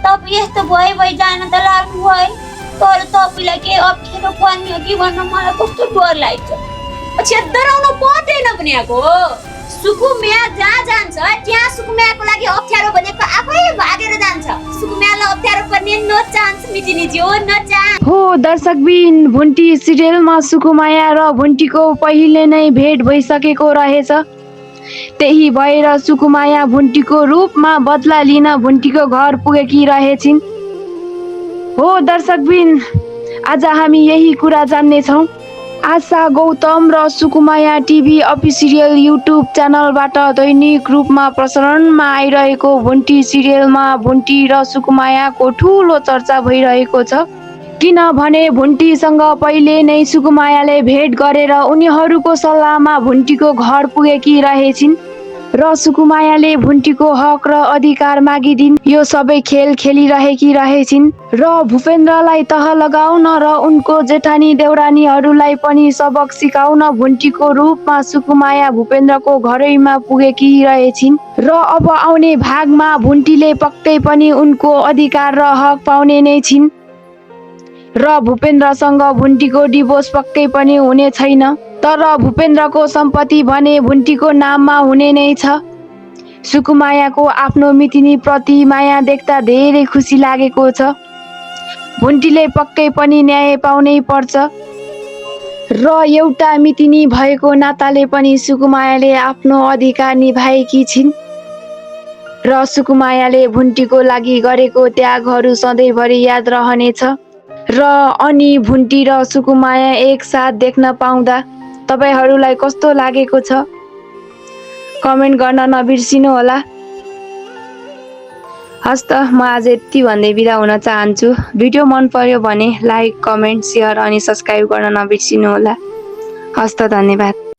तपाईँ यस्तो भए जान त लाग्नु भयो तर तपाईँलाई के अप्ठ्यारो पर्ने हो कि भन्न मलाई कस्तो डर लाग्छ। छेदराउनु पर्दैन भनेको सुकुम्या जहाँ जान्छ त्यहाँ सुकुम्याको लागि अप्ठ्यारो भनेको आफै भागेर जान्छ। सुकुम्यालाई अप्ठ्यारो पर्ने नो चान्स मिटिनी हो नो चान्स। हो दर्शकबिन, भुन्टी सिरियलमा सुकुमाया र भुन्टीको पहिले नै भेट भइसकेको रहेछ। त्यही भएर सुकुमाया भुन्टीको रूपमा बदला लिन भुन्टीको घर पुगेकी रहेछिन्। हो दर्शकबिन, आज हामी यही कुरा जान्नेछौँ। आशा गौतम र सुकुमाया टिभी अफिसियल युट्युब च्यानलबाट दैनिक रूपमा प्रसारणमा आइरहेको भुन्टी सिरियलमा भुन्टी र सुकुमायाको ठुलो चर्चा भइरहेको छ। किनभने भुन्टीसँग पहिले नै सुकुमायाले भेट गरेर उनीहरूको सल्लाहमा भुन्टीको घर पुगेकी रहेछिन् र सुकुमायाले भुन्टीको हक र अधिकार मागिदिन् यो सबै खेल खेलिरहेकी रहेछिन् र भूपेन्द्रलाई तह लगाउन र उनको जेठानी देउरानीहरूलाई पनि सबक सिकाउन भुन्टीको रूपमा सुकुमाया भूपेन्द्रको घरैमा पुगेकी रहेछिन् र अब आउने भागमा भुन्टीले पक्कै पनि उनको अधिकार र हक पाउने नै छिन् र भूपेन्द्रसँग भुन्टीको डिभोर्स पक्कै पनि हुने छैन। तर भूपेन्द्रको सम्पत्ति भने भुन्टीको नाममा हुने नै छ। सुकुमायाको आफ्नो मितिनी प्रति माया देख्दा धेरै खुसी लागेको छ। भुन्टीले पक्कै पनि न्याय पाउनै पर्छ र एउटा मितिनी भएको नाताले पनि सुकुमायाले आफ्नो अधिकार निभाएकी छिन् र सुकुमायाले भुन्टीको लागि गरेको त्यागहरू सधैँभरि याद रहनेछ। र अनि भुन्टी र सुकुमाया एकसाथ देख्न पाउँदा तपाईहरूलाई कस्तो लागेको छ कमेन्ट गर्न नबिर्सिनु होला। हस् त, म आज यति भन्दै बिदा हुन चाहन्छु। भिडियो मन पर्यो भने लाइक, कमेन्ट, सेयर अनि सब्स्क्राइब गर्न नबिर्सिनु होला। हस् त, धन्यवाद।